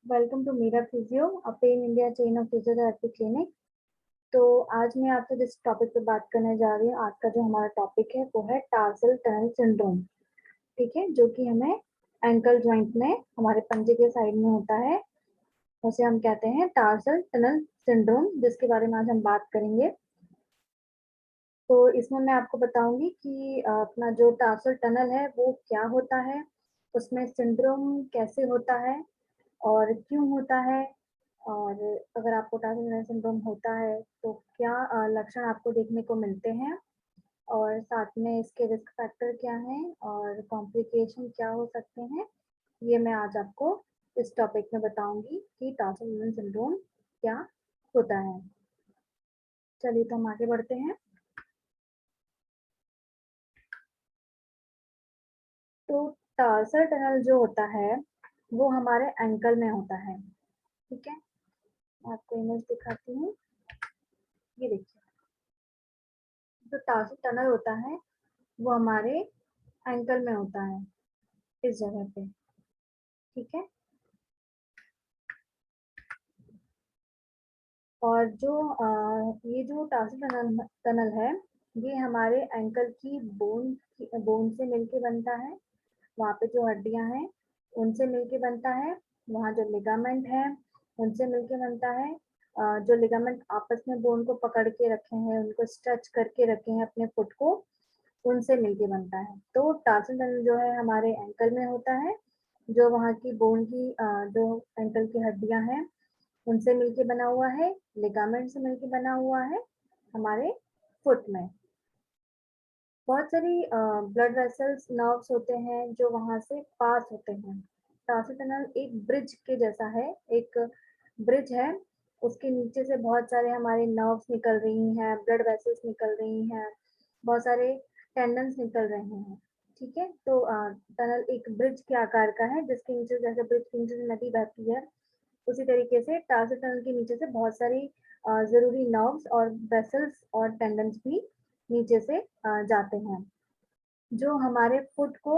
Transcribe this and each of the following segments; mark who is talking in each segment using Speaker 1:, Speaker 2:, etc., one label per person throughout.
Speaker 1: Welcome to Meera physio, a pan India chain of physiotherapy clinic. तो आज मैं आपसे जिस टॉपिक पे बात करने जा रही हूँ, आज का जो हमारा टॉपिक है वो है टार्सल टनल सिंड्रोम। ठीक है, जो कि हमें एंकल जॉइंट में हमारे पंजे के साइड में होता है, उसे हम कहते हैं टार्सल टनल सिंड्रोम, जिसके बारे में आज हम बात करेंगे। तो इसमें मैं आपको बताऊंगी कि अपना जो टार्सल टनल है वो क्या होता है, उसमें सिंड्रोम कैसे होता है और क्यों होता है, और अगर आपको टार्सल टनल सिंड्रोम होता है तो क्या लक्षण आपको देखने को मिलते हैं, और साथ में इसके रिस्क फैक्टर क्या हैं और कॉम्प्लिकेशन क्या हो सकते हैं। ये मैं आज आपको इस टॉपिक में बताऊंगी कि टार्सल टनल सिंड्रोम क्या होता है। चलिए तो हम आगे बढ़ते हैं। तो टार्सल टनल जो होता है वो हमारे एंकल में होता है। ठीक है, मैं आपको इमेज दिखाती हूँ। ये देखिए, जो टार्सल टनल होता है वो हमारे एंकल में होता है, इस जगह पे। ठीक है, और जो ये जो टार्सल टनल टनल है, ये हमारे एंकल की बोन से मिलके बनता है। वहाँ पे जो हड्डियां हैं उनसे मिलके बनता है। वहाँ जो लिगामेंट है उनसे मिलके बनता है। जो लिगामेंट आपस में बोन को पकड़ के रखे हैं, उनको स्ट्रेच करके रखे हैं अपने फुट को, उनसे मिलके बनता है। तो टार्सल टनल जो है हमारे एंकल में होता है। जो वहाँ की बोन की जो एंकल की हड्डियां हैं उनसे मिलके बना हुआ है, लिगामेंट से मिलके बना हुआ है हमारे फुट में। बहुत सारी ब्लड वेसल्स नर्व्स होते हैं जो वहां से पास होते हैं। टार्सल टनल एक ब्रिज के जैसा है, एक ब्रिज है। उसके नीचे से बहुत सारे हमारे नर्व्स निकल रही हैं, ब्लड वेसल्स निकल रही हैं, बहुत सारे टेंडन्स निकल रहे हैं। ठीक है, तो टनल एक ब्रिज के आकार का है, जिसके नीचे जैसे ब्रिज के नीचे से नदी बहती है, उसी तरीके से टार्सल टनल के नीचे से बहुत सारी जरूरी नर्व्स और वेसल्स और टेंडन्स भी नीचे से जाते हैं, जो हमारे फुट को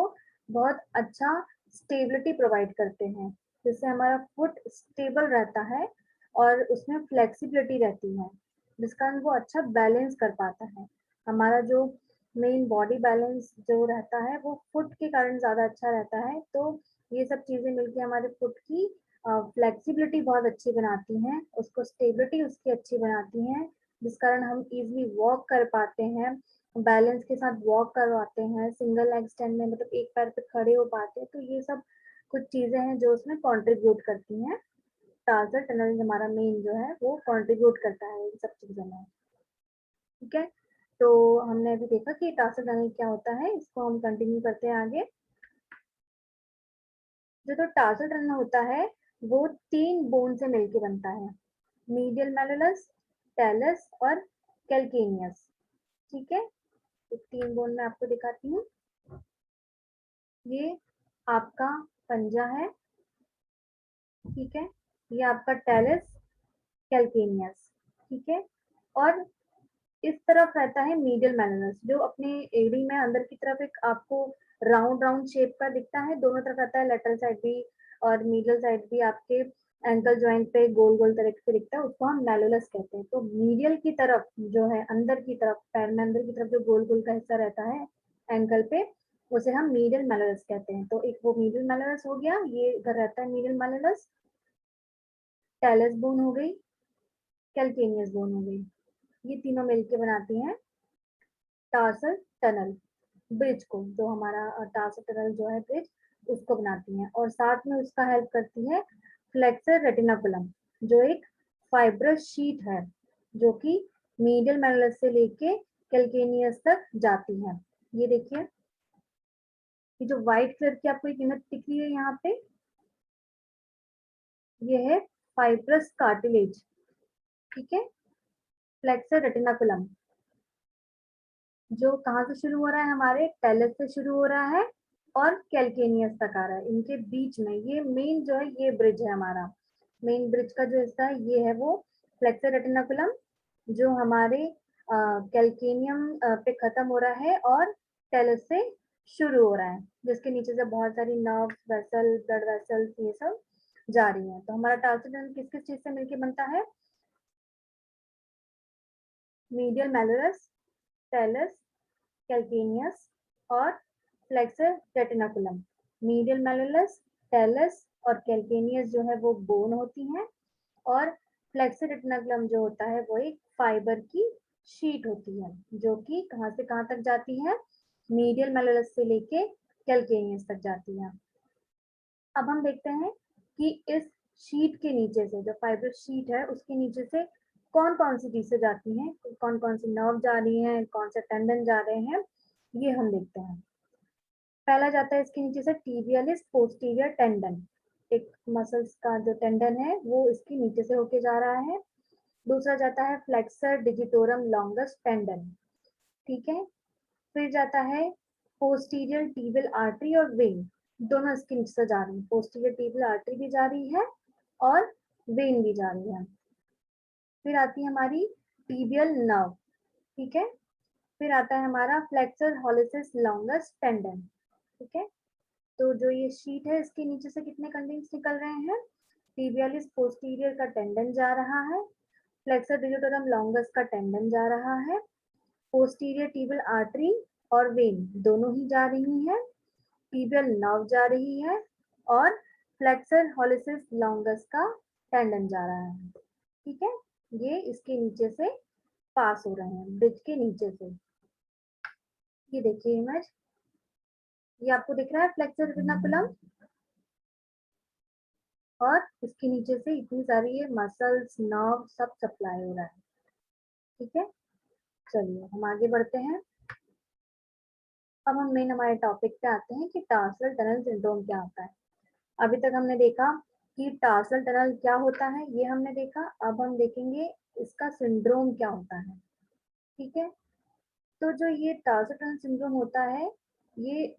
Speaker 1: बहुत अच्छा स्टेबिलिटी प्रोवाइड करते हैं, जिससे हमारा फुट स्टेबल रहता है और उसमें फ्लेक्सिबिलिटी रहती है, जिस कारण वो अच्छा बैलेंस कर पाता है। हमारा जो मेन बॉडी बैलेंस जो रहता है वो फुट के कारण ज़्यादा अच्छा रहता है। तो ये सब चीज़ें मिलके हमारे फुट की फ्लेक्सिबिलिटी बहुत अच्छी बनाती हैं, उसको स्टेबिलिटी उसकी अच्छी बनाती हैं, जिस कारण हम इजीली वॉक कर पाते हैं, बैलेंस के साथ वॉक करवाते हैं, सिंगल लेग स्टैंड में मतलब एक पैर पे खड़े हो पाते हैं। तो ये सब कुछ चीजें हैं जो उसमें कंट्रीब्यूट करती हैं। टार्सल टनल हमारा मेन जो है वो कंट्रीब्यूट करता है इन सब चीजों में। ठीक है, तो हमने अभी देखा कि टार्सल टनल क्या होता है, इसको हम कंटिन्यू करते हैं आगे। जो तो टार्सल टनल होता है वो 3 बोन से मिलके बनता है, मीडियल मैलुलस, टेलस और कैल्केनियस। ठीक है, 3 बोन में आपको दिखाती हूँ। ये आपका पंजा है। ठीक है, ये आपका टेलस, कैल्केनियस। ठीक है, और इस तरफ रहता है मीडियल मैलुनस, जो अपने एड़ी में अंदर की तरफ एक आपको राउंड राउंड शेप का दिखता है, दोनों तरफ रहता है, लेटरल साइड भी और मीडियल साइड भी आपके एंकल जॉइंट पे गोल गोल तरह से दिखता है, उसको हम मैलुलस कहते हैं। तो मीडियल की तरफ जो है, अंदर की तरफ, पैर में अंदर की तरफ जो गोल गोल का हिस्सा रहता है एंकल पे, उसे हम मीडियल मैलुलस कहते हैं। तो एक वो मीडियल मैलुलस हो गया, ये इधर रहता है मीडियल मैलुलस। टेलस बोन हो गई, कैल्केनियस बोन हो गई, ये तीनों मिलके बनाती हैं टार्सल टनल ब्रिज को, जो हमारा टार्सल टनल जो है ब्रिज, उसको बनाती हैं। और साथ में उसका हेल्प करती है फ्लेक्सर रेटिनाकुलम, जो एक फाइब्रस शीट है, जो कि मीडियल मैलुलस से लेके कैल्केनियस तक जाती है। ये देखिए, ये जो व्हाइट कलर की आपको एक इमेज दिख रही है यहाँ पे, ये है फाइब्रस कार्टिलेज। ठीक है, फ्लेक्सर रेटिनाकुलम, जो कहाँ से शुरू हो रहा है, हमारे टेलस से शुरू हो रहा है और कैल्केनियस तक आ रहा है। इनके बीच में ये मेन जो है, ये ब्रिज है हमारा। मेन ब्रिज का जो हिस्सा है ये है वो फ्लेक्सर रेटिनाकुलम, जो हमारे कैल्केनियम पे खत्म हो रहा है और टेलस से शुरू हो रहा है, जिसके नीचे से बहुत सारी नर्व्स, वेसल, ब्लड वेसल्स, ये सब जा रही हैं। तो हमारा टार्सल टनल किस किस चीज से मिलके बनता है? मीडियल मैलरस, टेलस, कैल्केनियस और फ्लेक्सर रेटिनाकुलम। मीडियल मैलरस, टेलस और कैल्केनियस जो है वो बोन होती हैं, और फ्लेक्सर रेटिनाकुलम जो होता है वो एक फाइबर की शीट होती है, जो कि कहाँ से कहाँ तक जाती है? मीडियल मैलरस से लेके कैल्केनियस तक जाती है। अब हम देखते हैं कि इस शीट के नीचे से, जो फाइबर शीट है उसके नीचे से कौन कौन सी चीजें जाती हैं, कौन कौन सी नर्व जा रही हैं, कौन से टेंडन जा रहे हैं, ये हम देखते हैं। पहला जाता है इसके नीचे से टिबियालिस पोस्टीरियर टेंडन, एक मसल्स का जो टेंडन है वो इसके नीचे से होके जा रहा है। दूसरा जाता है फ्लेक्सर डिजिटोरम लॉन्गस टेंडन, ठीक है। फिर जाता है पोस्टीरियर टिबियल आर्टरी और वेन, दोनों इसके नीचे से जा रही है, पोस्टीरियर टिबियल आर्टरी भी जा रही है और वेन भी जा रही है। फिर आती है हमारी टिबियल नर्व, ठीक है। फिर आता है हमारा फ्लेक्सर हॉलिसिस लॉन्गस टेंडन, ठीक है। तो जो ये शीट है इसके नीचे से कितने कंडेंस निकल रहे हैं? टिबियालिस पोस्टीरियर का टेंडन जा रहा है, फ्लेक्सर डिजिटोरम लॉन्गस का टेंडन जा रहा है, पोस्टीरियर टिबियल आर्टरी और वेन दोनों ही जा रही हैं, टिबियल नर्व जा रही है और फ्लेक्सर हॉलिसिस लॉन्गस का टेंडन जा रहा है, ठीक है। ये इसके नीचे से पास हो रहे हैं, ब्रिज के नीचे से। ये देखिए इमेज, ये आपको दिख रहा है फ्लेक्सर रेटिनाकुलम, और इसके नीचे से इतनी सारी ये मसल्स नर्व सब सप्लाई हो रहा है, ठीक है। चलिए हम आगे बढ़ते हैं। अब हम मेन हमारे टॉपिक पे आते हैं कि टार्सल टनल सिंड्रोम क्या होता है। अभी तक हमने देखा कि टार्सल टनल क्या होता है, ये हमने देखा। अब हम देखेंगे इसका सिंड्रोम क्या होता है, ठीक है। तो जो ये टार्सल टनल सिंड्रोम होता है, ये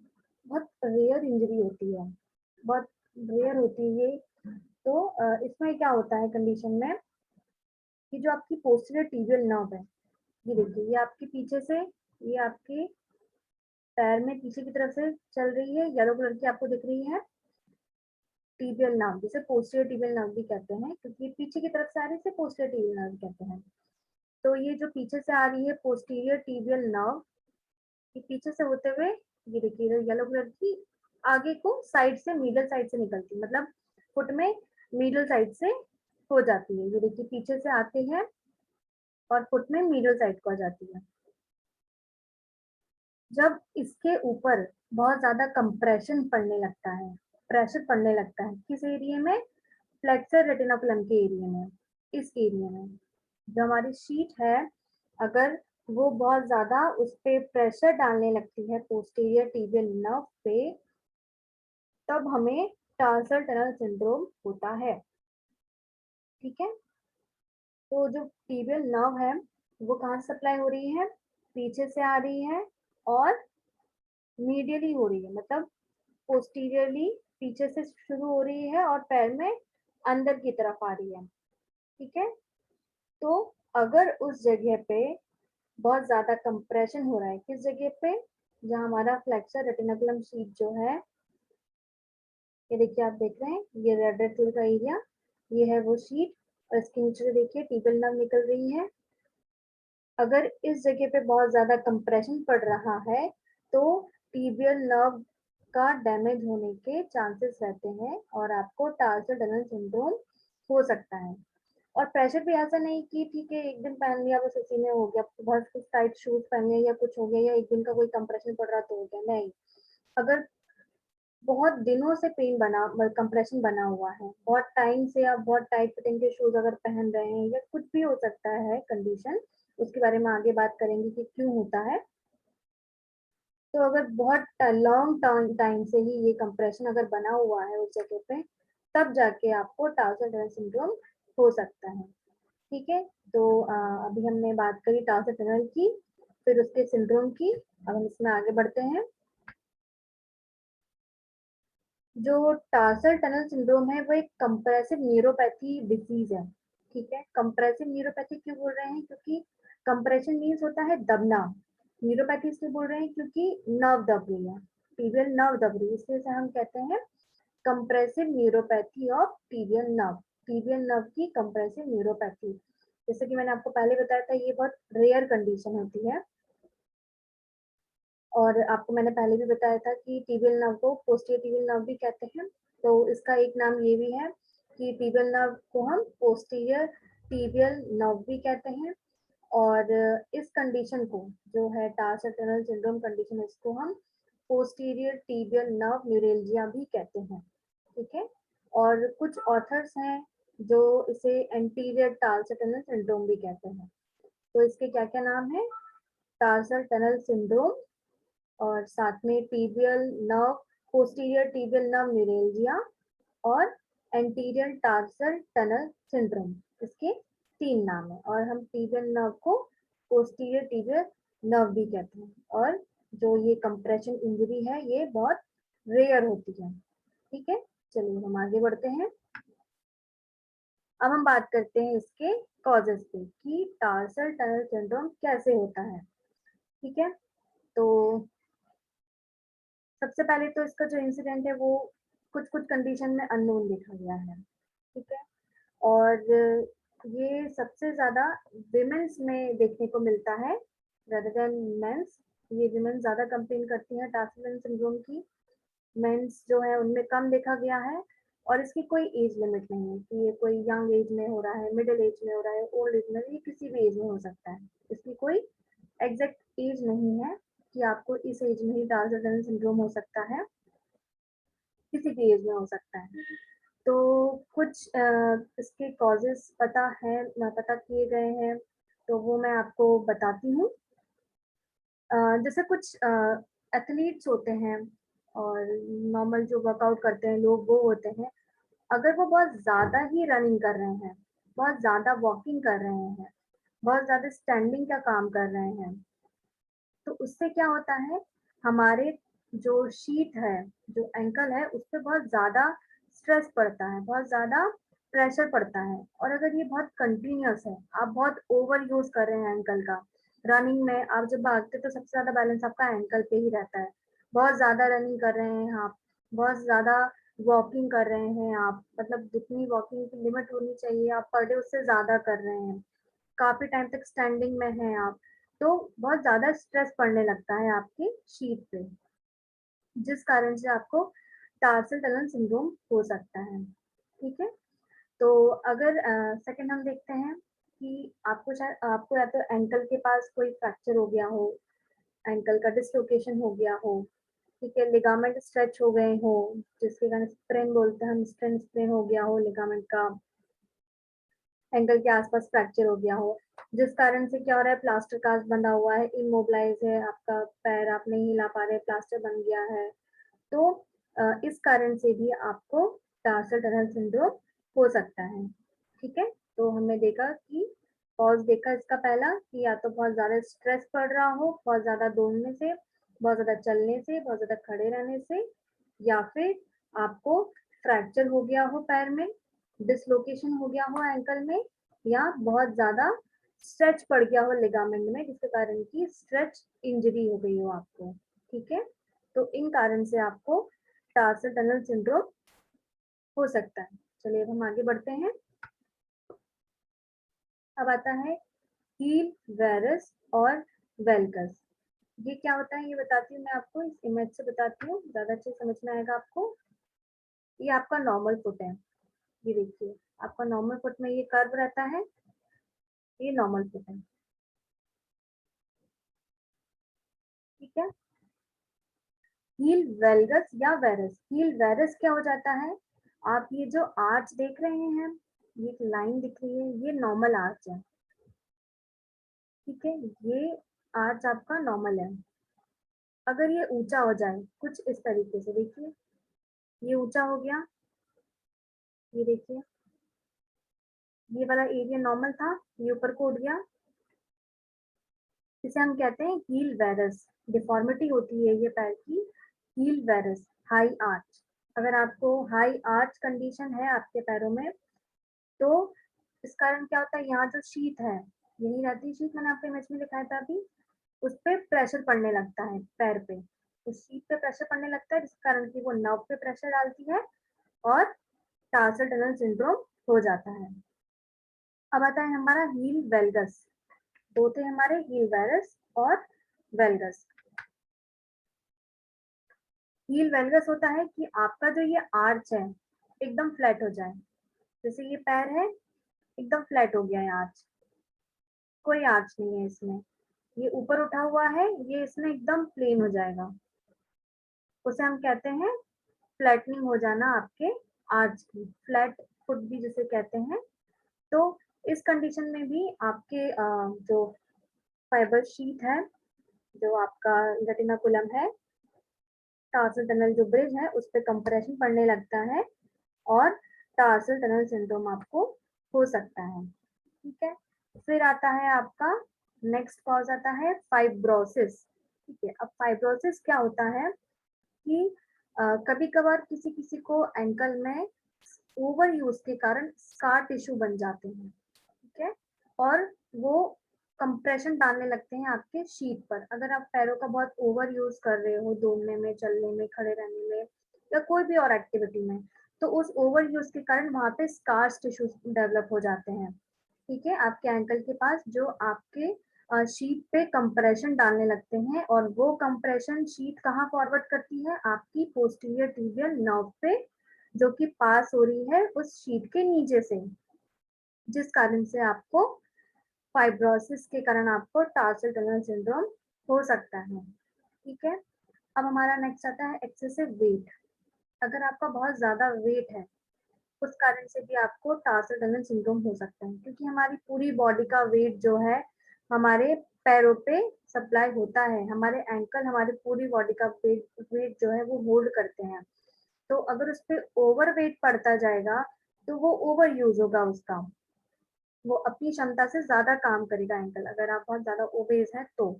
Speaker 1: बहुत रेयर इंजरी होती है, बहुत रेयर होती है ये। तो इसमें क्या होता है कंडीशन में कि जो आपकी पोस्टीरियर टिबियल नर्व है, ये देखिए, ये आपके पीछे से, ये आपके पैर में पीछे की तरफ से चल रही है, येलो कलर की आपको दिख रही है टिबियल नर्व, जिसे पोस्टीरियर टिबियल नर्व भी कहते हैं, क्योंकि पीछे की तरफ से आ रही है पोस्टीरियर टिबियल नर्व कहते हैं। तो ये जो पीछे से आ रही है पोस्टीरियर टिबियल नर्व, ये पीछे से होते हुए, ये देखिए येलो कलर की, आगे को साइड से, मिडल साइड से निकलती, मतलब फुट में मिडल साइड से हो जाती है। ये देखिए पीछे से आती है और फुट में मिडल साइड को आ जाती है। जब इसके ऊपर बहुत ज्यादा कंप्रेशन पड़ने लगता है, प्रेशर पड़ने लगता है, किस एरिया में? फ्लेक्सर रेटिनाकुलम के एरिया में, इस एरिया में जो हमारी शीट है, अगर वो बहुत ज्यादा उस पे प्रेशर डालने लगती है पोस्टीरियर टिबियल नर्व पे, तब हमें टार्सल टनल सिंड्रोम होता है, ठीक है। तो जो टिबियल नर्व है वो कहाँ से सप्लाई हो रही है? पीछे से आ रही है और मीडियली हो रही है, मतलब पोस्टीरियरली पीछे से शुरू हो रही है और पैर में अंदर की तरफ आ रही है, ठीक है। तो अगर उस जगह पे बहुत ज्यादा कंप्रेशन हो रहा है, किस जगह पे? जहाँ हमारा फ्लेक्सर रेटिनाकुलम शीट जो है, ये देखिए आप देख रहे हैं, ये रेड रेड कलर का एरिया, ये है वो शीट, और इसके नीचे देखिए टिबियल नर्व निकल रही है। अगर इस जगह पे बहुत ज्यादा कंप्रेशन पड़ रहा है, तो टिबियल नर्व का डैमेज होने के चांसेस रहते हैं और आपको टार्सल टनल सिंड्रोम हो सकता है। और प्रेशर भी ऐसा नहीं कि ठीक है एक दिन पहन लिया बस उसी में हो गया, बहुत कुछ टाइट शूज पहन लिया या कुछ हो गया, या एक दिन का कोई कंप्रेशन पड़ रहा तो हो गया, नहीं। अगर बहुत दिनों से पेन बना, कंप्रेशन बना हुआ है, बहुत टाइम से आप बहुत टाइट फिटिंग के शूज अगर पहन रहे हैं, या कुछ भी हो सकता है कंडीशन, उसके बारे में आगे बात करेंगे कि क्यों होता है। तो अगर बहुत लॉन्ग टाइम से ही ये कंप्रेशन अगर बना हुआ है उस जगह पे, तब जाके आपको टार्सल टनल सिंड्रोम हो सकता है, ठीक है। तो अभी हमने बात करी टार्सल टनल की, फिर उसके सिंड्रोम की। अब हम इसमें आगे बढ़ते हैं। जो टार्सल टनल सिंड्रोम है वो एक कंप्रेसिव न्यूरोपैथी डिजीज है, ठीक है। कंप्रेसिव न्यूरोपैथी क्यों बोल रहे हैं? क्योंकि कंप्रेशन मीन्स होता है दबना, न्यूरोपैथी इसलिए बोल रहे हैं क्योंकि नर्व दब रही है, टिबियल नर्व दब रही है, इसलिए हम कहते हैं compressive neuropathy of tibial nerve, tibial nerve की कंप्रेसिव न्यूरोपैथी। जैसे कि मैंने आपको पहले बताया था, ये बहुत रेयर कंडीशन होती है, और आपको मैंने पहले भी बताया था कि टिबियल नर्व को पोस्टीरियर टिबियल नर्व भी कहते हैं। तो इसका एक नाम ये भी है कि टिबियल नर्व को हम पोस्टीरियर टिबियल नर्व भी कहते हैं, और इस कंडीशन को जो है टार्सल टनल सिंड्रोम कंडीशन, इसको हम पोस्टीरियर टिबियल नर्व न्यूरेल्जिया भी कहते हैं। ठीक है, और कुछ ऑथर्स हैं जो इसे एंटीरियर टार्सल टनल सिंड्रोम भी कहते हैं। तो इसके क्या क्या नाम है? टार्सल टनल सिंड्रोम, और साथ में tibial nerve, posterior tibial nerve neuralgia, और एंटीरियर टार्सल टनल सिंड्रोम। इसके 3 नाम है, और हम टिबियल नर्व को पोस्टीरियर टिबियल नर्व भी कहते हैं। और जो ये कंप्रेशन इंजरी है ये बहुत रेयर होती है। ठीक है, चलिए हम आगे बढ़ते हैं। अब हम बात करते हैं इसके कॉजेस पे कि टार्सल टनल सिंड्रोम कैसे होता है। ठीक है, तो सबसे पहले तो इसका जो इंसिडेंट है वो कुछ कुछ कंडीशन में अननोन देखा गया है। ठीक है, और ये सबसे ज्यादा विमेन्स में देखने को मिलता है रेदर देन मेंस। ये विमेन ज्यादा कंप्लेन करती हैं टार्सल सिंड्रोम की, मेंस जो है उनमें कम देखा गया है। और इसकी कोई एज लिमिट नहीं है कि ये कोई यंग एज में हो रहा है, मिडिल एज में हो रहा है, ओल्ड एज में, ये किसी भी एज में हो सकता है। इसकी कोई एग्जैक्ट एज नहीं है कि आपको इस एज में ही टार्सल सिंड्रोम हो सकता है, किसी भी एज में हो सकता है। तो कुछ इसके कॉजेस पता किए गए हैं, तो वो मैं आपको बताती हूँ। जैसे कुछ एथलीट्स होते हैं और नॉर्मल जो वर्कआउट करते हैं लोग, वो होते हैं, अगर वो बहुत ज़्यादा ही रनिंग कर रहे हैं, बहुत ज़्यादा वॉकिंग कर रहे हैं, बहुत ज़्यादा स्टैंडिंग का काम कर रहे हैं, तो उससे क्या होता है, हमारे जो शीट है, जो एंकल है, उस पे बहुत ज़्यादा स्ट्रेस पड़ता है, बहुत ज़्यादा प्रेशर पड़ता है। और अगर ये बहुत कंटिन्यूअस है, आप बहुत ओवर यूज़ कर रहे हैं एंकल का, रनिंग में आप जब भागते तो सबसे ज़्यादा बैलेंस आपका एंकल पे ही रहता है। बहुत ज़्यादा रनिंग कर रहे हैं आप, बहुत ज़्यादा वॉकिंग कर रहे हैं आप, मतलब जितनी वॉकिंग की लिमिट होनी चाहिए आप पर डे उससे ज़्यादा कर रहे हैं, काफ़ी टाइम तक स्टैंडिंग में हैं आप, तो बहुत ज़्यादा स्ट्रेस पड़ने लगता है आपकी शीट पे, जिस कारण से आपको टार्सल टनल सिंड्रोम हो सकता है। ठीक है, तो अगर सेकंड हम देखते हैं कि आपको या तो एंकल के पास कोई फ्रैक्चर हो गया हो, एंकल का डिसलोकेशन हो गया हो, ठीक है, लिगामेंट स्ट्रेच हो गए हो, जिसके कारण स्प्रेन बोलते हैं हम, स्प्रेन हो गया हो लिगामेंट का, एंकल के आसपास फ्रैक्चर हो गया हो, जिस कारण से क्या हो रहा है, प्लास्टर कास्ट बंधा हुआ है, इमोबिलाइज है आपका पैर, आप नहीं हिला पा रहे, प्लास्टर बन गया है, तो इस कारण से भी आपको टार्सल टनल सिंड्रोम हो सकता है। ठीक है, तो हमने देखा कि कॉज देखा इसका पहला कि या तो बहुत ज्यादा स्ट्रेस पड़ रहा हो, बहुत ज्यादा दौड़ने से, बहुत ज्यादा चलने से, बहुत ज्यादा खड़े रहने से, या फिर आपको फ्रैक्चर हो गया हो पैर में, डिसलोकेशन हो गया हो एंकल में, या बहुत ज्यादा स्ट्रेच पड़ गया हो लिगामेंट में, जिसके कारण की स्ट्रेच इंजरी हो गई हो आपको। ठीक है, तो इन कारण से आपको टार्सल टनल सिंड्रोम हो सकता है। चलिए अब हम आगे बढ़ते हैं। अब आता है हील वेरस और वेल्कस। ये क्या होता है ये बताती हूँ मैं आपको, इस इमेज से बताती हूँ, ज्यादा अच्छे समझ में आएगा आपको। ये आपका नॉर्मल फुट है, ये देखिए आपका नॉर्मल फुट में ये कर्व रहता है, ये नॉर्मल फुट है। ठीक है, हील वेल्गस या वेरस, हील वेरस क्या हो जाता है, आप ये जो आर्च देख रहे हैं, ये एक लाइन दिख रही है, ये नॉर्मल आर्च है। ठीक है, ये आर्च आपका नॉर्मल है। अगर ये ऊंचा हो जाए कुछ इस तरीके से, देखिए ये ऊंचा हो गया, ये देखिए ये वाला एरिया नॉर्मल था, ये ऊपर को उठ गया, इसे हम कहते हैं हील वेरस। डिफॉर्मिटी होती है ये पैर की, हील वेरस, हाई आर्च। अगर आपको हाई आर्च कंडीशन है आपके पैरों में, तो इस कारण क्या होता है, यहाँ जो शीट है, यही रहती है शीट, मैंने आपको इमेज में दिखाया था अभी, उस पर प्रेशर पड़ने लगता है पैर पे, उस शीट पे प्रेशर पड़ने लगता है, जिस कारण की वो नर्व पे प्रेशर डालती है, और टार्सल टनल सिंड्रोम हो जाता है। अब आता है हमारा हील वेल्गस। दो थे हमारे, हील वेरस और वेल्गस। हील वेल्गस होता है कि आपका जो ये आर्च है एकदम फ्लैट हो जाए। जैसे ये पैर है, एकदम फ्लैट हो गया है आर्च, कोई आर्च नहीं है इसमें, ये ऊपर उठा हुआ है, ये इसमें एकदम प्लेन हो जाएगा, उसे हम कहते हैं फ्लैटनिंग हो जाना आपके आर्च की, फ्लैट फुट भी जिसे कहते हैं। तो इस कंडीशन में भी आपके जो फाइबर शीट है, जो आपका रेटिनाकुलम है, टार्सल टनल जो ब्रिज है उस पर कंप्रेशन पड़ने लगता है और टार्सल टनल सिंड्रोम आपको हो सकता है। ठीक है, फिर आता है आपका नेक्स्ट कॉज आता है फाइब्रोसिस। ठीक है, अब फाइब्रोसिस क्या होता है कि कभी कभार किसी किसी को एंकल में ओवर यूज के कारण स्कार टिश्यू बन जाते हैं। ठीक है, और वो कंप्रेशन डालने लगते हैं आपके शीट पर। अगर आप पैरों का बहुत ओवर यूज कर रहे हो दौड़ने में, चलने में, खड़े रहने में या कोई भी और एक्टिविटी में, तो उस ओवर यूज के कारण वहां पे स्कार्स टिश्यू डेवलप हो जाते हैं। ठीक है, आपके एंकल के पास जो आपके शीट पे कंप्रेशन डालने लगते हैं, और वो कंप्रेशन शीट कहाँ फॉरवर्ड करती है, आपकी पोस्टीरियर टिबियल नर्व पे, जो कि पास हो रही है उस शीट के नीचे से, जिस कारण से आपको फाइब्रोसिस के कारण आपको टार्सल टनल सिंड्रोम हो सकता है। ठीक है, अब हमारा नेक्स्ट आता है एक्सेसिव वेट। अगर आपका बहुत ज्यादा वेट है, उस कारण से भी आपको टार्सल टनल सिंड्रोम हो सकता है, क्योंकि हमारी पूरी बॉडी का वेट जो है हमारे पैरों पे सप्लाई होता है। हमारे एंकल हमारी पूरी बॉडी का वेट जो है वो होल्ड करते हैं। तो अगर उस पर ओवर वेट पड़ता जाएगा तो वो ओवर यूज होगा उसका, वो अपनी क्षमता से ज्यादा काम करेगा एंकल, अगर आप बहुत ज्यादा ओबेस हैं तो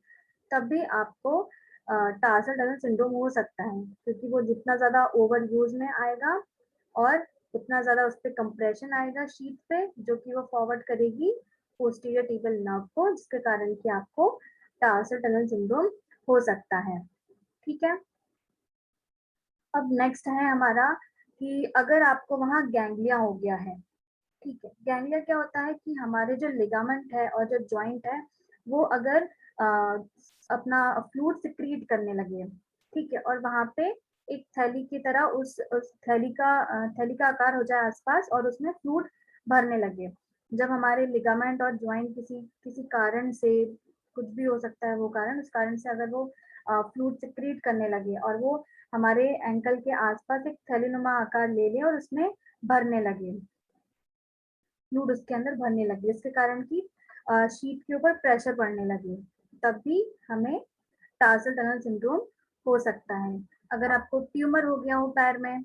Speaker 1: तब भी आपको टार्सल टनल सिंड्रोम हो सकता है, क्योंकि वो जितना ज्यादा ओवर यूज में आएगा और उतना ज्यादा उस पर कंप्रेशन आएगा शीट पे, जो कि वो फॉरवर्ड करेगी पोस्टीरियर टिबियल नर्व को, जिसके कारण कि आपको टार्सल टनल सिंड्रोम हो सकता है। ठीक है, अब नेक्स्ट है हमारा कि अगर आपको वहां गैंग्लिया हो गया है। ठीक है, गैंग्लिया क्या होता है कि हमारे जो लिगामेंट है और जो जॉइंट है वो अगर आ, अपना फ्लूइड सिक्रीट करने लगे, ठीक है, और वहां पे एक थैली की तरह उस थैली का आकार हो जाए आसपास, और उसमें फ्लूइड भरने लगे। जब हमारे लिगामेंट और जॉइंट किसी किसी कारण से, कुछ भी हो सकता है वो कारण, उस कारण से अगर वो फ्लूइड सिक्रीट करने लगे और वो हमारे एंकल के आसपास एक थैलीनुमा आकार ले ले और उसमें भरने लगे, फ्लूइड उसके अंदर भरने लगे, जिसके कारण की शीट के ऊपर प्रेशर पड़ने लगे, तब भी हमें टार्सल टनल सिंड्रोम हो सकता है। अगर आपको ट्यूमर हो गया हो पैर में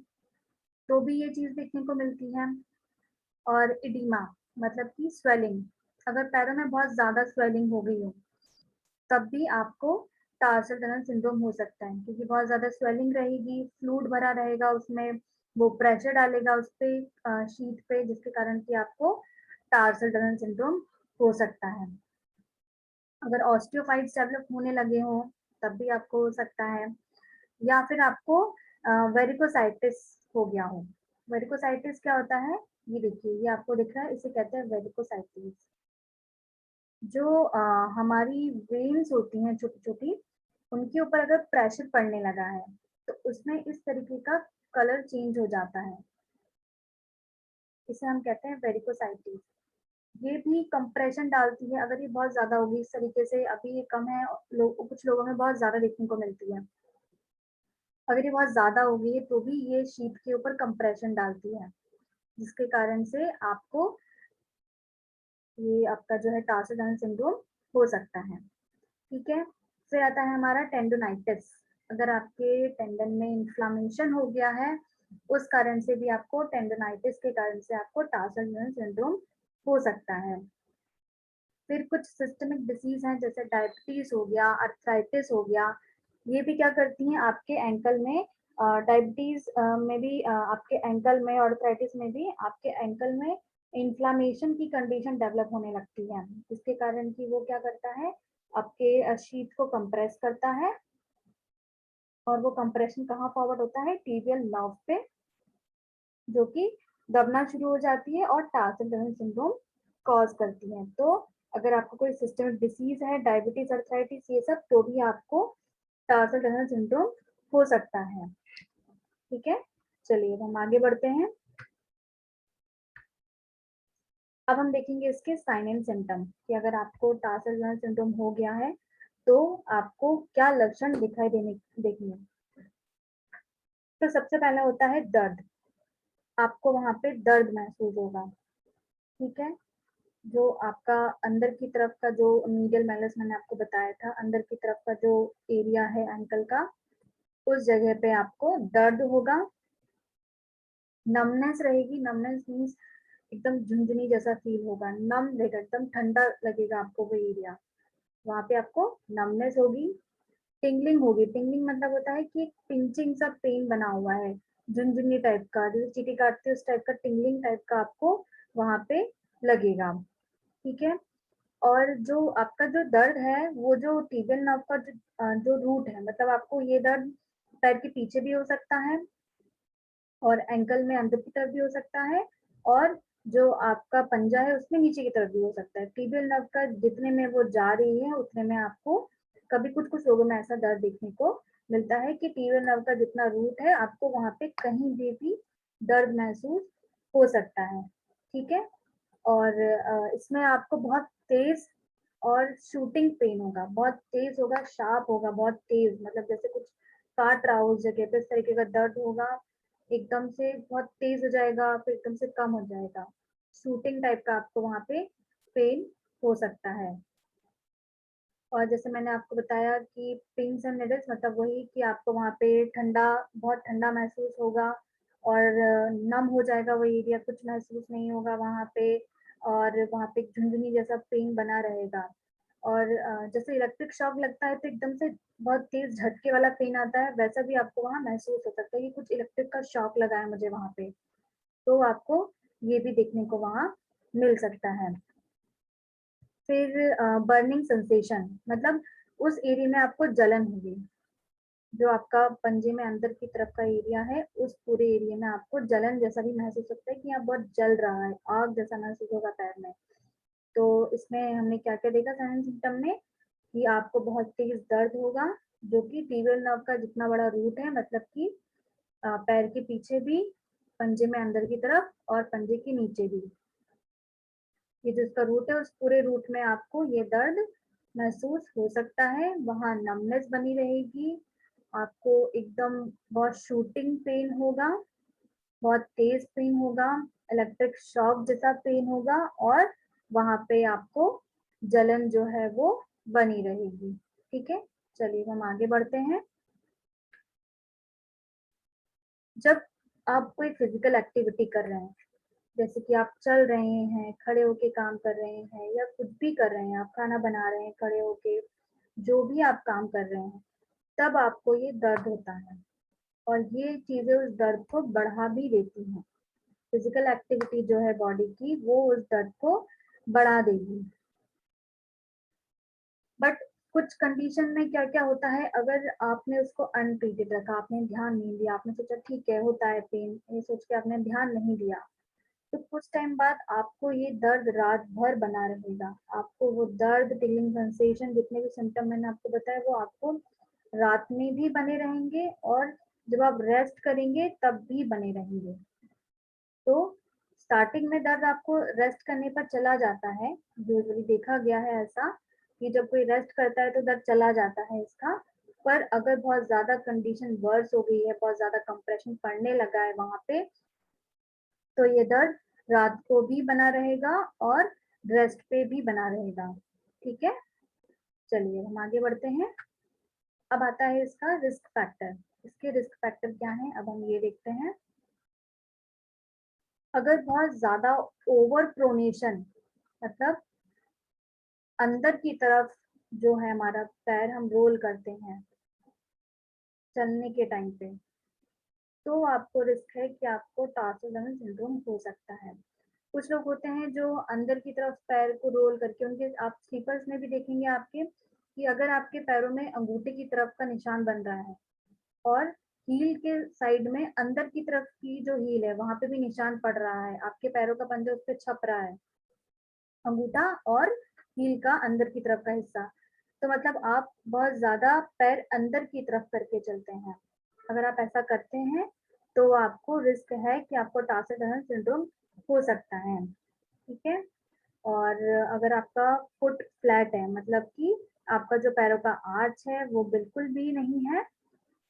Speaker 1: तो भी ये चीज देखने को मिलती है। और इडीमा मतलब कि स्वेलिंग, अगर पैरों में बहुत ज्यादा स्वेलिंग हो गई हो तब भी आपको टार्सल टनल सिंड्रोम हो सकता है, क्योंकि बहुत ज्यादा स्वेलिंग रहेगी, फ्लूइड भरा रहेगा उसमें, वो प्रेशर डालेगा उस पे शीट पे, जिसके कारण कि आपको टार्सल टनल सिंड्रोम हो सकता है। अगर ऑस्टियोफाइट्स डेवलप होने लगे हों तब भी आपको हो सकता है, या फिर आपको वेरिकोसाइटिस हो गया हो। वेरिकोसाइटिस क्या होता है, ये देखिए, ये आपको दिख रहा है, इसे कहते हैं वेरिकोसाइटिस। जो हमारी वेन्स होती हैं छोटी छोटी, उनके ऊपर अगर प्रेशर पड़ने लगा है तो उसमें इस तरीके का कलर चेंज हो जाता है, इसे हम कहते हैं वेरिकोसाइटिस। ये भी कंप्रेशन डालती है, अगर ये बहुत ज्यादा होगी इस तरीके से, अभी ये कम है, कुछ लोगों में बहुत ज्यादा देखने को मिलती है। अगर ये बहुत ज्यादा होगी तो भी ये शीट के ऊपर कंप्रेशन डालती है, जिसके कारण से आपको ये आपका जो है टार्सल टनल सिंड्रोम हो सकता है। ठीक है, फिर आता है हमारा टेंडोनाइटिस। अगर आपके टेंडन में इन्फ्लामेशन हो गया है, उस कारण से भी आपको टेंडोनाइटिस के कारण से आपको टार्सल टनल सिंड्रोम हो सकता है। फिर कुछ सिस्टमिक डिसीज हैं, जैसे डायबिटीज हो गया, अर्थराइटिस हो गया, ये भी क्या करती हैं आपके एंकल में, डायबिटीज में भी आपके एंकल में, और अर्थराइटिस में भी आपके एंकल में इन्फ्लामेशन की कंडीशन डेवलप होने लगती है, जिसके कारण कि वो क्या करता है, आपके शीट को कंप्रेस करता है, और वो कंप्रेशन कहाँ फॉरवर्ड होता है, टिबियल नर्व पे, जो कि दबना शुरू हो जाती है और टार्सल टनल सिंड्रोम कॉज करती है। तो अगर आपको कोई सिस्टमिक डिसीज है, डायबिटीज, अर्थराइटिस, ये सब, तो भी आपको टार्सल टनल सिंड्रोम हो सकता है। ठीक है, चलिए हम आगे बढ़ते हैं। अब हम देखेंगे इसके साइन एंड सिम्टम कि अगर आपको टार्सल टनल सिंड्रोम हो गया है तो आपको क्या लक्षण दिखाई देंगे। तो सबसे पहला होता है दर्द। आपको वहां पे दर्द महसूस होगा। ठीक है, जो आपका अंदर की तरफ का जो मीडियल मैलस मैंने आपको बताया था, अंदर की तरफ का जो एरिया है एंकल का, उस जगह पे आपको दर्द होगा। नमनेस रहेगी। नमनेस मीन्स एकदम झुंझुनी जैसा फील होगा, नम रहेगा, एकदम ठंडा लगेगा आपको वो एरिया, वहां पे आपको नमनेस होगी। टिंगलिंग होगी। टिंगलिंग मतलब होता है कि पिंचिंग सा पेन बना हुआ है, झुंझुनी टाइप का, जैसे चींटी काटते उस टाइप का टिंगलिंग टाइप का आपको वहां पे लगेगा। ठीक है, और जो आपका जो दर्द है वो जो टिबियल नर्व का जो रूट है, मतलब आपको ये दर्द पैर के पीछे भी हो सकता है और एंकल में अंदर की तरफ भी हो सकता है, और जो आपका पंजा है उसमें नीचे की तरफ भी हो सकता है। टिबियल नर्व का जितने में वो जा रही है उतने में आपको कभी कुछ कुछ लोगों में ऐसा दर्द देखने को मिलता है कि टिबियल नर्व का जितना रूट है आपको वहां पे कहीं भी दर्द महसूस हो सकता है। ठीक है, और इसमें आपको बहुत तेज और शूटिंग पेन होगा, बहुत तेज होगा, शार्प होगा, बहुत तेज, मतलब जैसे कुछ काट रहा हो उस जगह पे, इस तरीके का दर्द होगा। एकदम से बहुत तेज हो जाएगा, फिर एकदम से कम हो जाएगा। शूटिंग टाइप का आपको वहां पे पेन हो सकता है। और जैसे मैंने आपको बताया कि पिंस एंड निडल्स, मतलब वही कि आपको वहां पे ठंडा, बहुत ठंडा महसूस होगा और नम हो जाएगा वो एरिया, कुछ महसूस नहीं होगा वहां पे, और वहां पे झुंझुनी जैसा पेन बना रहेगा। और जैसे इलेक्ट्रिक शॉक लगता है तो एकदम से बहुत तेज झटके वाला पेन आता है, वैसा भी आपको वहां महसूस हो सकता है कि कुछ इलेक्ट्रिक का शॉक लगा है मुझे वहां पे। तो आपको ये भी देखने को वहां मिल सकता है। फिर बर्निंग सेंसेशन, मतलब उस एरिया में आपको जलन होगी। जो आपका पंजे में अंदर की तरफ का एरिया है, उस पूरे एरिया में आपको जलन जैसा भी महसूस होता है कि यहाँ बहुत जल रहा है, आग जैसा महसूस होगा पैर में। तो इसमें हमने क्या क्या देखा साइन सिम्टम में, कि आपको बहुत तेज दर्द होगा, जो कि टिबियल नर्व का जितना बड़ा रूट है, मतलब कि पैर के पीछे भी, पंजे में अंदर की तरफ और पंजे के नीचे भी, ये जो इसका रूट है उस पूरे रूट में आपको ये दर्द महसूस हो सकता है। वहां नमनेस बनी रहेगी, आपको एकदम बहुत शूटिंग पेन होगा, बहुत तेज पेन होगा, इलेक्ट्रिक शॉक जैसा पेन होगा, और वहां पे आपको जलन जो है वो बनी रहेगी। ठीक है, चलिए हम आगे बढ़ते हैं। जब आप कोई फिजिकल एक्टिविटी कर रहे हैं, जैसे कि आप चल रहे हैं, खड़े होके काम कर रहे हैं, या कुछ भी कर रहे हैं, आप खाना बना रहे हैं खड़े होके, जो भी आप काम कर रहे हैं, तब आपको ये दर्द होता है, और ये चीजें उस दर्द को बढ़ा भी देती हैं। फिजिकल एक्टिविटी जो है बॉडी की, वो उस दर्द को बढ़ा देगी। बट कुछ कंडीशन में क्या क्या होता है, अगर आपने उसको अनट्रीटेड रखा, आपने ध्यान नहीं दिया, आपने सोचा ठीक है होता है पेन, ये सोच के आपने ध्यान नहीं दिया, तो कुछ टाइम बाद आपको ये दर्द रात भर बना रहेगा। आपको वो दर्द, टिलिंग सेंसेशन, जितने भी सिम्टम मैंने आपको बताया, वो आपको रात में भी बने रहेंगे और जब आप रेस्ट करेंगे तब भी बने रहेंगे। तो स्टार्टिंग में दर्द आपको रेस्ट करने पर चला जाता है, यूजुअली देखा गया है ऐसा कि जब कोई रेस्ट करता है तो दर्द चला जाता है इसका। पर अगर बहुत ज्यादा कंडीशन वर्स हो गई है, बहुत ज्यादा कंप्रेशन पड़ने लगा है वहां पे, तो ये दर्द रात को भी बना रहेगा और रेस्ट पे भी बना रहेगा। ठीक है, चलिए हम आगे बढ़ते हैं। अब आता है इसका रिस्क फैक्टर। इसके रिस्क फैक्टर क्या है, अब हम ये देखते हैं। अगर बहुत ज्यादा ओवर प्रोनेशन, मतलब अंदर की तरफ जो है हमारा पैर हम रोल करते हैं चलने के टाइम पे, तो आपको रिस्क है कि आपको टार्सल टनल सिंड्रोम हो सकता है। कुछ लोग होते हैं जो अंदर की तरफ पैर को रोल करके, उनके आप स्लीपर्स में भी देखेंगे आपके, कि अगर आपके पैरों में अंगूठे की तरफ का निशान बन रहा है और हील के साइड में अंदर की तरफ की जो हील है वहां पे भी निशान पड़ रहा है, आपके पैरों का पंजा उस पर छप रहा है, अंगूठा और हील का अंदर की तरफ का हिस्सा। तो मतलब आप बहुत ज्यादा पैर अंदर की तरफ करके चलते हैं। अगर आप ऐसा करते हैं तो आपको रिस्क है कि आपको टार्सल टनल सिंड्रोम हो सकता है। ठीक है। और अगर आपका फुट फ्लैट है, मतलब कि आपका जो पैरों का आर्च है वो बिल्कुल भी नहीं है,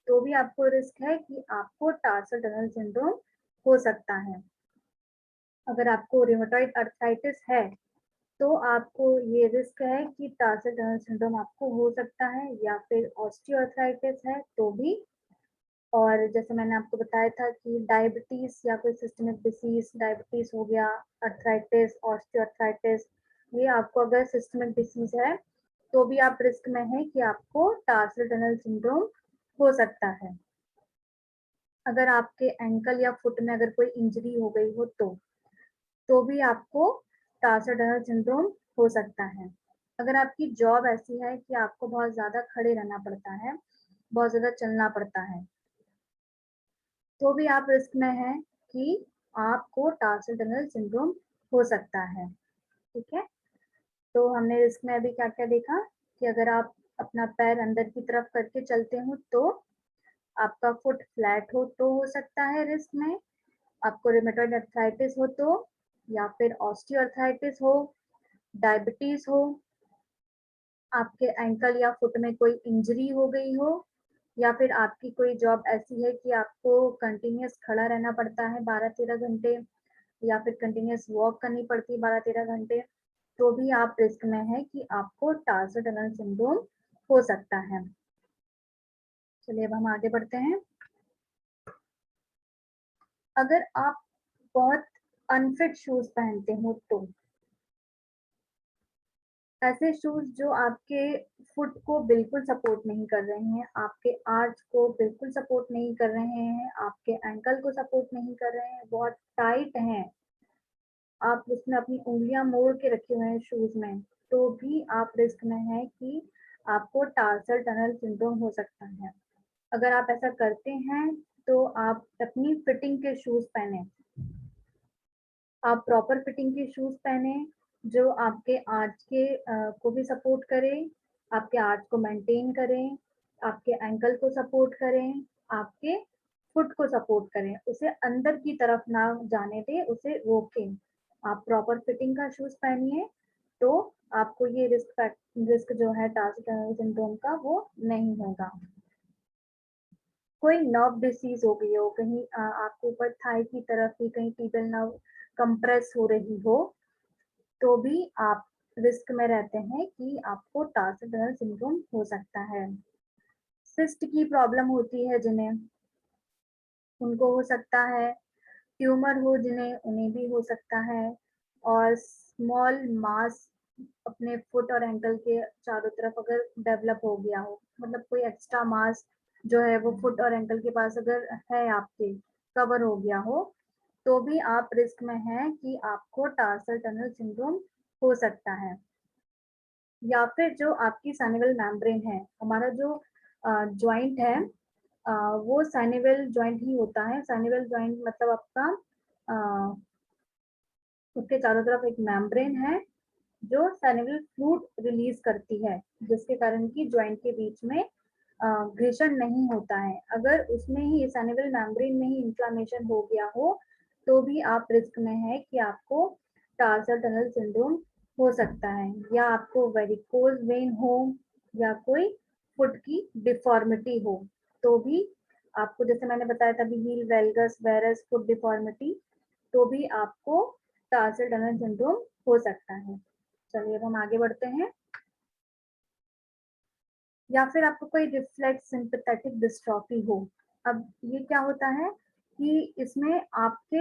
Speaker 1: तो भी आपको रिस्क है कि आपको टार्सल टनल सिंड्रोम हो सकता है। अगर आपको रियोमेटॉइड अर्थराइटिस है तो आपको ये रिस्क है कि टार्सल टनल सिंड्रोम आपको हो सकता है, या फिर ऑस्टियोआर्थराइटिस है तो भी। और जैसे मैंने आपको बताया था कि डायबिटीज या कोई सिस्टमिक डिसीज, डायबिटीज हो गया, अर्थराइटिस, ऑस्टियोआर्थराइटिस, ये आपको अगर सिस्टमिक डिसीज है तो भी आप रिस्क में है कि आपको टार्सल टनल सिंड्रोम हो सकता है। अगर आपके एंकल या फुट में अगर कोई इंजरी हो गई हो तो भी आपको टार्सल टनल सिंड्रोम हो सकता है। अगर आपकी जॉब ऐसी है कि आपको बहुत ज्यादा खड़े रहना पड़ता है, बहुत ज्यादा चलना पड़ता है, तो भी आप रिस्क में हैं कि आपको टार्सल टनल सिंड्रोम हो सकता है। ठीक है। तो हमने रिस्क में अभी क्या क्या देखा कि अगर आप अपना पैर अंदर की तरफ करके चलते हो तो, आपका फुट फ्लैट हो तो हो सकता है रिस्क में, आपको रिमेटॉइड अर्थराइटिस हो तो, या फिर ऑस्टियोआर्थराइटिस हो, डायबिटीज हो, आपके एंकल या फुट में कोई इंजरी हो गई हो, या फिर आपकी कोई जॉब ऐसी है कि आपको कंटिन्यूअस खड़ा रहना पड़ता है 12-13 घंटे, या फिर कंटिन्यूअस वॉक करनी पड़ती है 12-13 घंटे, तो भी आप रिस्क में है कि आपको टार्सल टनल सिंड्रोम हो सकता है। चलिए अब हम आगे बढ़ते हैं। अगर आप बहुत अनफिट शूज पहनते हो तो, ऐसे शूज जो आपके फुट को बिल्कुल सपोर्ट नहीं कर रहे हैं, आपके आर्च को बिल्कुल सपोर्ट नहीं कर रहे हैं, आपके एंकल को सपोर्ट नहीं कर रहे हैं, बहुत टाइट हैं, आप उसमें अपनी उंगलियां मोड़ के रखे हुए हैं शूज में, तो भी आप रिस्क में है कि आपको टार्सल टनल सिंड्रोम हो सकता है। अगर आप ऐसा करते हैं तो आप अपनी फिटिंग के शूज पहने, आप प्रॉपर फिटिंग के शूज पहने जो आपके आर्च के को भी सपोर्ट करें, आपके आर्च को मेंटेन करें, आपके एंकल को सपोर्ट करें, आपके फुट को सपोर्ट करें, उसे अंदर की तरफ ना जाने दें, उसे रोकें। आप प्रॉपर फिटिंग का शूज पहनिए तो आपको ये रिस्क जो है टार्सल टनल सिंड्रोम का वो नहीं होगा। कोई नर्व डिसीज हो गई हो, कहीं आपके ऊपर थाई की तरफ ही कहीं टीबल नर्व कंप्रेस हो रही हो, तो भी आप रिस्क में रहते हैं कि आपको टार्सल टनल सिंड्रोम हो सकता है। सिस्ट की प्रॉब्लम होती है जिन्हें, उनको हो सकता है, ट्यूमर हो जिन्हें, उन्हें भी हो सकता है, और स्मॉल मास अपने फुट और एंकल के चारों तरफ अगर डेवलप हो गया हो, मतलब कोई एक्स्ट्रा मास जो है वो फुट और एंकल के पास अगर है आपके, कवर हो गया हो, तो भी आप रिस्क में हैं कि आपको टार्सल टनल सिंड्रोम हो सकता है। या फिर जो आपकी साइनेबल मेम्ब्रेन है, हमारा जो जॉइंट है, वो साइनेबल जॉइंट ही होता है। साइनेबल जॉइंट मतलब आपका उसके चारों तरफ एक मेम्ब्रेन है जो साइनेबल फ्लूइड रिलीज करती है, जिसके कारण की जॉइंट के बीच में घर्षण नहीं होता है। अगर उसमें ही साइनेबल मेम्ब्रेन में ही इंफ्लेमेशन हो गया हो तो भी आप रिस्क में है कि आपको टार्सल टनल सिंड्रोम हो सकता है, या आपको वेरिकोज वेन हो, या कोई फुट की डिफॉर्मिटी हो, तो भी आपको, जैसे मैंने बताया था हील वेल्गस वेरस फुट डिफॉर्मिटी, तो भी आपको टार्सल टनल सिंड्रोम हो सकता है। चलिए अब हम आगे बढ़ते हैं। या फिर आपको कोई रिफ्लेक्स सिंपैथेटिक डिस्ट्रॉफी हो। अब ये क्या होता है कि इसमें आपके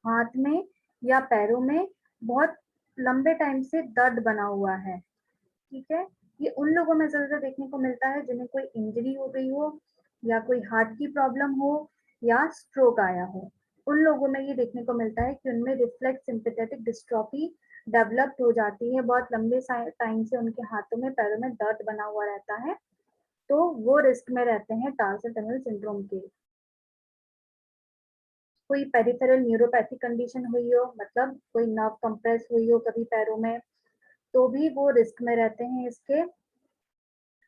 Speaker 1: हाथ में या पैरों में बहुत लंबे टाइम से दर्द बना हुआ है। ठीक है। ये उन लोगों में ज्यादा देखने को मिलता है जिन्हें कोई इंजरी हो गई हो, या कोई हार्ट की प्रॉब्लम हो, या स्ट्रोक आया हो। उन लोगों में ये देखने को मिलता है कि उनमें रिफ्लेक्स सिंपैथेटिक डिस्ट्रॉफी डेवलप्ड हो जाती है, बहुत लंबे टाइम से उनके हाथों में पैरों में दर्द बना हुआ रहता है, तो वो रिस्क में रहते हैं टार्सल टनल सिंड्रोम के। कोई पेरिफेरल न्यूरोपैथिक कंडीशन हुई हो, मतलब कोई नर्व कंप्रेस हुई हो कभी पैरों में, तो भी वो रिस्क में रहते हैं इसके।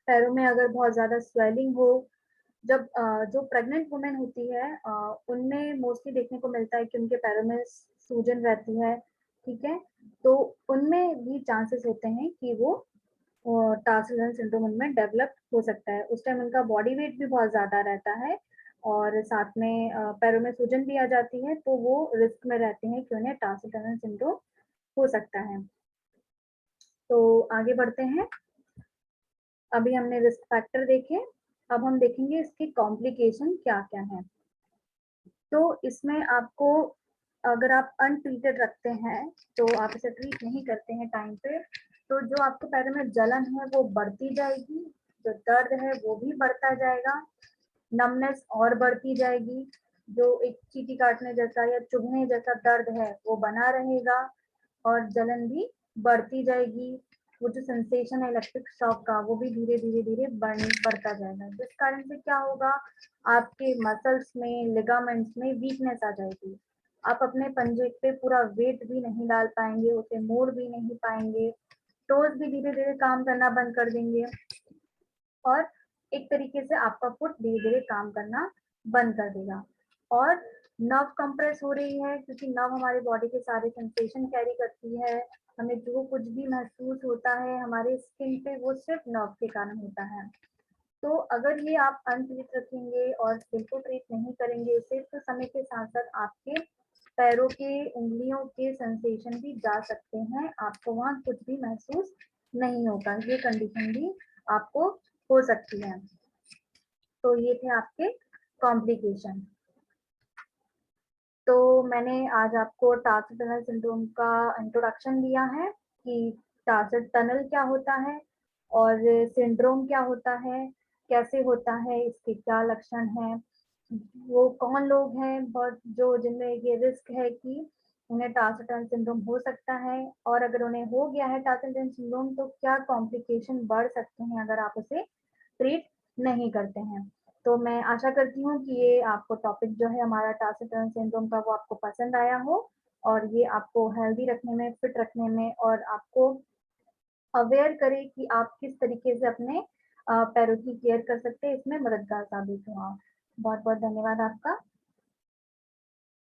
Speaker 1: पैरों में अगर बहुत ज़्यादा स्वेलिंग हो, जब जो प्रेग्नेंट वुमेन होती है उनमें मोस्टली देखने को मिलता है कि उनके पैरों में सूजन रहती है, ठीक है? तो उनमें भी चांसेस होते हैं कि वो टार्सल टनल सिंड्रोम उनमें डेवलप हो सकता है। उस टाइम उनका बॉडी वेट भी बहुत ज़्यादा रहता है और साथ में पैरों में सूजन भी आ जाती है, तो वो रिस्क में रहते हैं कि उन्हें टार्सल टनल सिंड्रोम हो सकता है। तो आगे बढ़ते हैं। अभी हमने रिस्क फैक्टर देखे, अब हम देखेंगे इसके कॉम्प्लिकेशन क्या-क्या हैं। तो इसमें आपको, अगर आप अनट्रीटेड रखते हैं, तो आप इसे ट्रीट नहीं करते हैं टाइम पे, तो जो आपके पैरों में जलन है वो बढ़ती जाएगी, जो दर्द है वो भी बढ़ता जाएगा, नमनेस और बढ़ती जाएगी, जो एक चींटी काटने जैसा या चुभने जैसा दर्द है वो बना रहेगा और जलन भी बढ़ती जाएगी। वो जो सेंसेशन है इलेक्ट्रिक शॉक का वो भी धीरे-धीरे बढ़ता जाएगा, जिस कारण से क्या होगा, आपके मसल्स में, लिगामेंट्स में वीकनेस आ जाएगी। आप अपने पंजे पे पूरा वेट भी नहीं डाल पाएँगे, उसे मोड़ भी नहीं पाएँगे, टोज़ भी धीरे-धीरे काम करना बंद कर देंगे और एक तरीके से आपका फुट धीरे-धीरे काम करना बंद कर देगा। और नर्व कंप्रेस हो रही है क्योंकि नर्व हमारे बॉडी के सारे सेंसेशन कैरी करती है। हमें जो कुछ भी महसूस होता है हमारे स्किन पे वो सिर्फ नर्व के कारण होता है। तो अगर ये आप अनट्रीट रखेंगे और बिल्कुल ट्रीट नहीं करेंगे इसे, तो समय के साथ-साथ आपके पैरों के, उँगलियों के सेंसेशन भी जा सकते हैं। आपको वहाँ कुछ भी महसूस नहीं होगा। ये कंडीशन भी आपको हो सकती है। तो ये थे आपके कॉम्प्लिकेशन। तो मैंने आज आपको टार्सल टनल सिंड्रोम का इंट्रोडक्शन दिया है कि टार्सल टनल क्या होता है और सिंड्रोम क्या होता है, कैसे होता है, इसके क्या लक्षण हैं, वो कौन लोग हैं बहुत जो जिनमें ये रिस्क है कि उन्हें टार्सल टनल सिंड्रोम हो सकता है, और अगर उन्हें हो गया है टार्सल टनल सिंड्रोम तो क्या कॉम्प्लिकेशन बढ़ सकते हैं अगर आप उसे ट्रीट नहीं करते हैं। तो मैं आशा करती हूँ कि ये आपको टॉपिक जो है हमारा टार्सल टनल सिंड्रोम का वो आपको पसंद आया हो और ये आपको हेल्दी रखने में, फिट रखने में और आपको अवेयर करे कि आप किस तरीके से अपने पैरों की केयर कर सकते हैं, इसमें मददगार साबित हुआ। बहुत-बहुत धन्यवाद आपका।